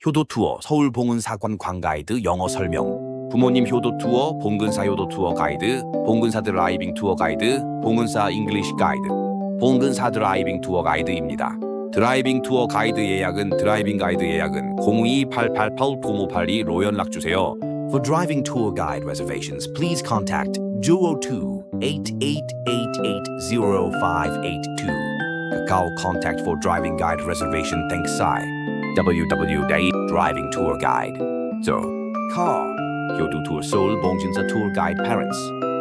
효도투어 서울봉은사관광가이드 영어 설명, 부모님효도투어 봉근사효도투어가이드, 봉근사드라이빙투어가이드, 봉은사 English 가이드, 봉근사드라이빙투어가이드입니다. 드라이빙투어가이드 예약은 드라이빙가이드 예약은 02888-0582 로연락주세요. For driving tour guide reservations, please contact 202-8888-0582. Kakao Contact for driving guide reservation thanksai. www.drivingtourguide. So, car. Hyo-do tour Seoul Bongeunsa tour guide parents.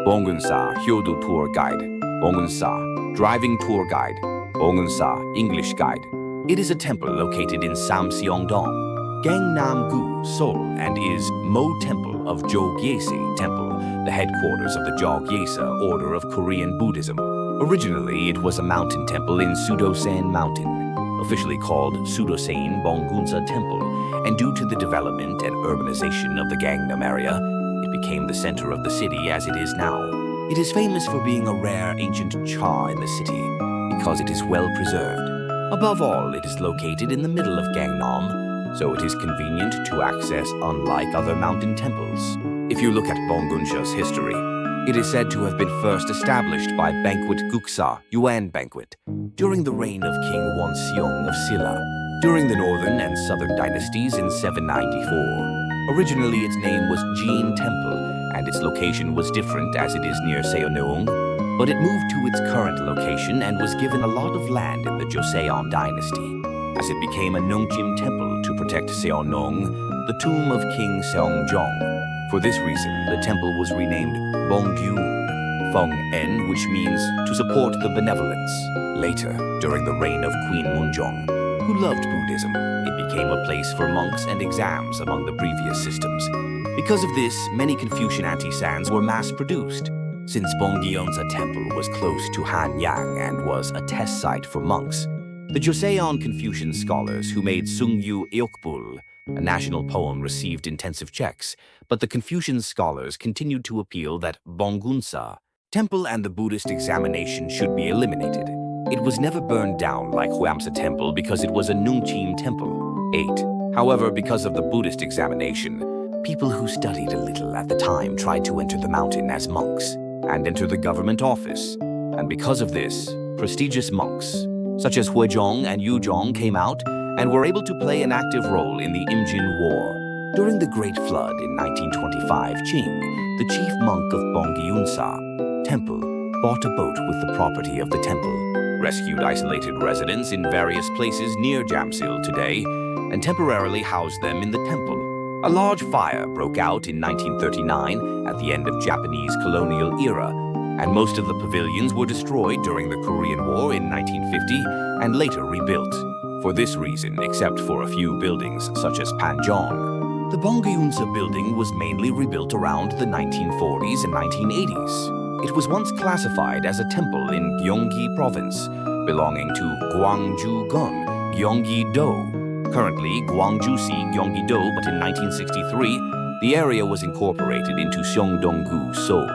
Bongeunsa Hyo-do tour guide. Bongeunsa Driving Tour Guide. 봉은사 English Guide. It is a temple located in Samseong-dong, Gangnam-gu, Seoul, and is Mo Temple of Jogyese Temple, the headquarters of the Jogyese order of Korean Buddhism. Originally, it was a mountain temple in Sudosan Mountain, officially called Sudosan Bongeunsa Temple, and due to the development and urbanization of the Gangnam area, it became the center of the city as it is now. It is famous for being a rare ancient cha in the city, because it is well preserved. Above all, it is located in the middle of Gangnam, so it is convenient to access unlike other mountain temples. If you look at Bongeunsa's history, it is said to have been first established by Banquet Guksa, Yuan Banquet, during the reign of King Wonseong of Silla, during the northern and southern dynasties in 794. Originally, its name was Jin Temple, and its location was different as it is near Seoul, but it moved to its current location and was given a lot of land in the Joseon dynasty, as it became a Nungchim temple to protect Seonong, the tomb of King Seongjong. For this reason, the temple was renamed Bongeun, Feng-en, which means to support the benevolence. Later, during the reign of Queen Munjong, who loved Buddhism, it became a place for monks and exams among the previous systems. Because of this, many Confucian anti-sans were mass-produced. Since Bongeunsa Temple was close to Hanyang and was a test site for monks, the Joseon Confucian scholars who made Sungyu Eokbul, a national poem, received intensive checks, but the Confucian scholars continued to appeal that Bongeunsa Temple and the Buddhist examination should be eliminated. It was never burned down like Hwamsa Temple because it was a Nungchim temple. 8. However, because of the Buddhist examination, people who studied a little at the time tried to enter the mountain as monks and enter the government office. And because of this, prestigious monks, such as Huizhong and Yuzhong, came out and were able to play an active role in the Imjin War. During the Great Flood in 1925, Qing, the chief monk of Bongeunsa Temple, bought a boat with the property of the temple, rescued isolated residents in various places near Jamsil today, and temporarily housed them in the temple. A large fire broke out in 1939 at the end of Japanese colonial era, and most of the pavilions were destroyed during the Korean War in 1950 and later rebuilt. For this reason, except for a few buildings such as Panjong, the Bongeunsa building was mainly rebuilt around the 1940s and 1980s. It was once classified as a temple in Gyeonggi Province, belonging to Gwangju-gun, Gyeonggi-do. Currently, Gwangju-si, Gyeonggi-do, but in 1963, the area was incorporated into Seongdong-gu, Seoul,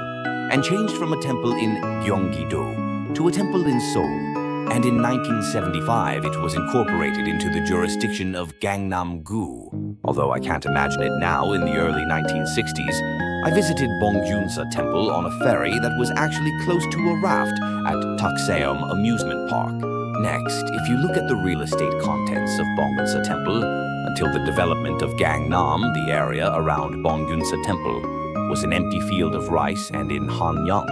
and changed from a temple in Gyeonggi-do to a temple in Seoul. And in 1975, it was incorporated into the jurisdiction of Gangnam-gu. Although I can't imagine it now in the early 1960s, I visited Bongeunsa Temple on a ferry that was actually close to a raft at Tokseum Amusement Park. Next, if you look at the real estate contents of Bongeunsa Temple, until the development of Gangnam, the area around Bongeunsa Temple was an empty field of rice, and in Hanyang,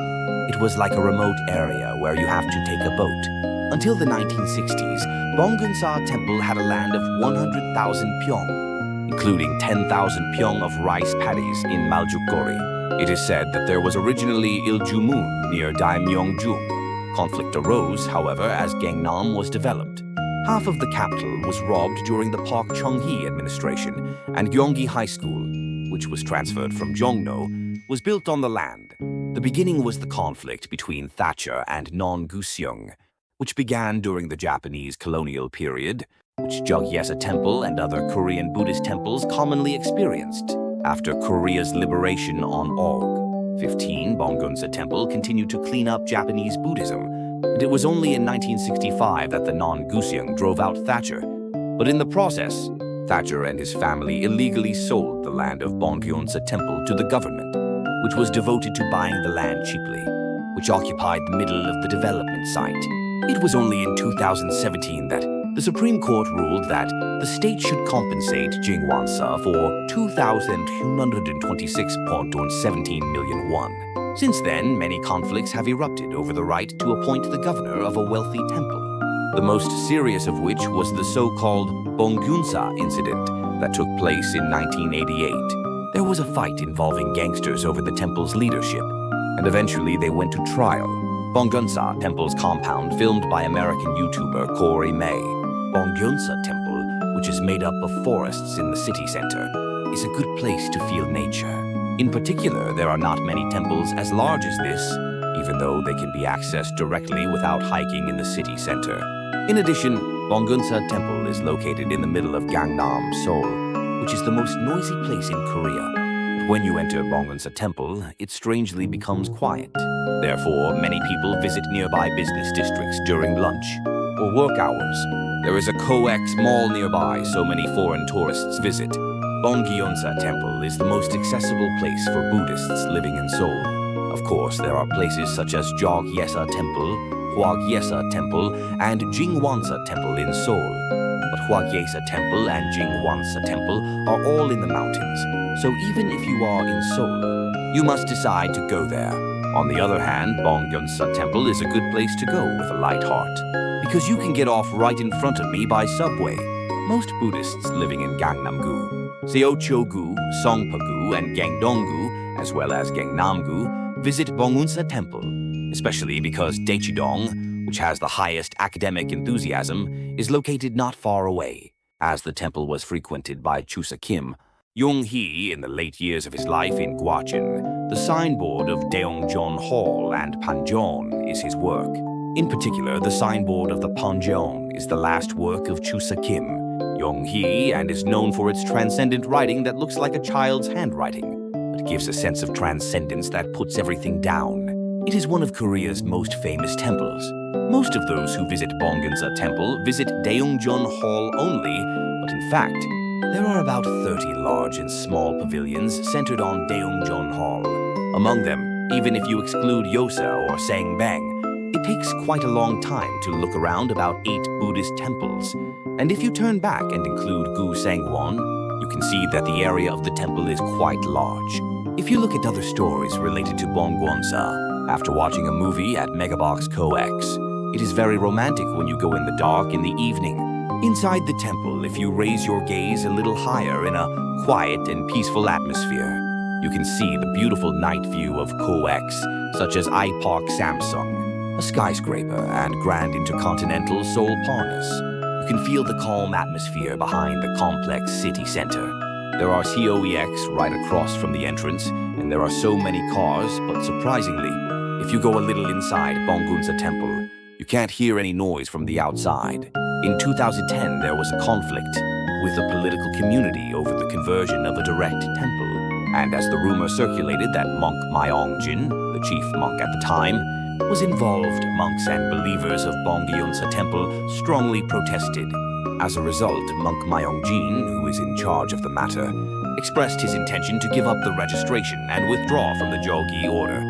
it was like a remote area where you have to take a boat. Until the 1960s, Bongeunsa Temple had a land of 100,000 pyong, including 10,000 pyong of rice paddies in Maljukgori. It is said that there was originally Iljumun near Daimyeongjung. Conflict arose, however, as Gangnam was developed. Half of the capital was robbed during the Park Chung-hee administration, and Gyeonggi High School, which was transferred from Jongno, was built on the land. The beginning was the conflict between Thatcher and Non-Guseong, which began during the Japanese colonial period, which Jogyese Temple and other Korean Buddhist temples commonly experienced. After Korea's liberation on Aug 15, Bongeunsa Temple continued to clean up Japanese Buddhism, and it was only in 1965 that the Non-Guseong drove out Thatcher. But in the process, Thatcher and his family illegally sold the land of Bongeunsa Temple to the government, which was devoted to buying the land cheaply, which occupied the middle of the development site. It was only in 2017 that the Supreme Court ruled that the state should compensate Bongeunsa for 2,226.17 million won. Since then, many conflicts have erupted over the right to appoint the governor of a wealthy temple, the most serious of which was the so-called Bongeunsa incident that took place in 1988. There was a fight involving gangsters over the temple's leadership, and eventually they went to trial. Bongeunsa Temple's compound, filmed by American YouTuber Corey May. Bongeunsa Temple, which is made up of forests in the city center, is a good place to feel nature. In particular, there are not many temples as large as this, even though they can be accessed directly without hiking in the city center. In addition, Bongeunsa Temple is located in the middle of Gangnam, Seoul, which is the most noisy place in Korea. But when you enter Bongeunsa Temple, it strangely becomes quiet. Therefore, many people visit nearby business districts during lunch or work hours. There is a COEX mall nearby, so many foreign tourists visit. Bongeunsa Temple is the most accessible place for Buddhists living in Seoul. Of course, there are places such as Jogyesa Temple, Hwagyesa Temple, and Jingwonsa Temple in Seoul. But Hwagyesa Temple and Jingwonsa Temple are all in the mountains, so even if you are in Seoul, you must decide to go there. On the other hand, Bongeunsa Temple is a good place to go with a light heart, because you can get off right in front of me by subway. Most Buddhists living in Gangnam-gu, Seocho-gu, Songpa-gu, and Gangdong-gu, as well as Gangnam-gu, visit Bongeunsa Temple, especially because Daechidong, which has the highest academic enthusiasm, is located not far away, as the temple was frequented by Chusa Kim Yong-hee in the late years of his life in Gwacheon. The signboard of Daeongjeon Hall and Panjeon is his work. In particular, the signboard of the Panjeon is the last work of Chusa Kim Yong-hee and is known for its transcendent writing that looks like a child's handwriting, but gives a sense of transcendence that puts everything down. It is one of Korea's most famous temples. Most of those who visit Bongeunsa Temple visit Daeongjeon Hall only, but in fact, there are about 30 large and small pavilions centered on Daeongjeon Hall. Among them, even if you exclude Yosa or Sangbang, it takes quite a long time to look around about 8 Buddhist temples. And if you turn back and include Gu Sangwon, you can see that the area of the temple is quite large. If you look at other stories related to Bongeunsa, after watching a movie at Megabox COEX, it is very romantic when you go in the dark in the evening. Inside the temple, if you raise your gaze a little higher in a quiet and peaceful atmosphere, you can see the beautiful night view of COEX, such as iPark Samsung, a skyscraper, and Grand Intercontinental Seoul Parnas. You can feel the calm atmosphere behind the complex city center. There are COEX right across from the entrance, and there are so many cars, but surprisingly, if you go a little inside Bongeunsa Temple, you can't hear any noise from the outside. In 2010, there was a conflict with the political community over the conversion of a direct temple, and as the rumor circulated that monk Myongjin, the chief monk at the time, was involved, monks and believers of Bongeunsa Temple strongly protested. As a result, monk Myongjin, who is in charge of the matter, expressed his intention to give up the registration and withdraw from the Jogi order,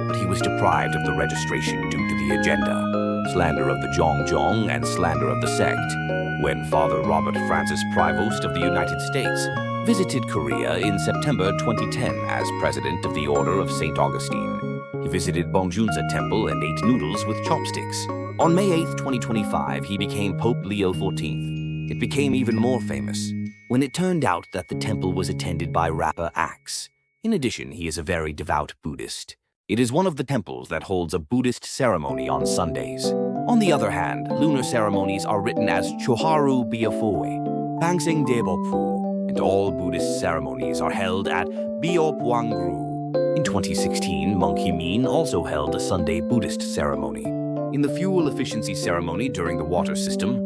but he was deprived of the registration due to the agenda, slander of the Jongjong and slander of the sect. When Father Robert Francis Prevost of the United States visited Korea in September 2010 as president of the Order of St. Augustine, he visited Bongeunsa Temple and ate noodles with chopsticks. On May 8, 2025, he became Pope Leo XIV. It became even more famous when it turned out that the temple was attended by rapper Axe. In addition, he is a very devout Buddhist. It is one of the temples that holds a Buddhist ceremony on Sundays. On the other hand, lunar ceremonies are written as Choharu Byafoe, Bangseng Debopu, and all Buddhist ceremonies are held at Byeopwangru. In 2016, Monk Himin also held a Sunday Buddhist ceremony. In the fuel efficiency ceremony during the water system,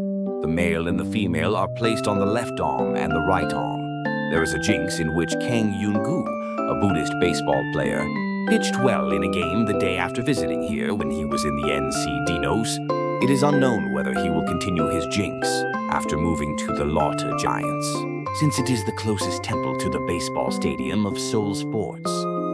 the male and the female are placed on the left arm and the right arm. There is a jinx in which Kang Yoon-gu, a Buddhist baseball player, pitched well in a game the day after visiting here when he was in the NC Dinos. It is unknown whether he will continue his jinx after moving to the Lotte Giants. since it is the closest temple to the baseball stadium of Seoul Sports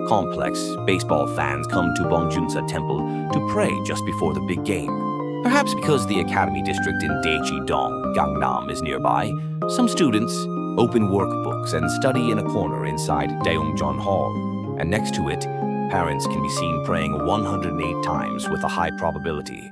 Complex. Baseball fans come to Bongeunsa Temple to pray just before the big game. Perhaps because the academy district in Daeji-dong, Gangnam is nearby, some students open workbooks and study in a corner inside Daeongjeon Hall, and next to it, parents can be seen praying 108 times with a high probability.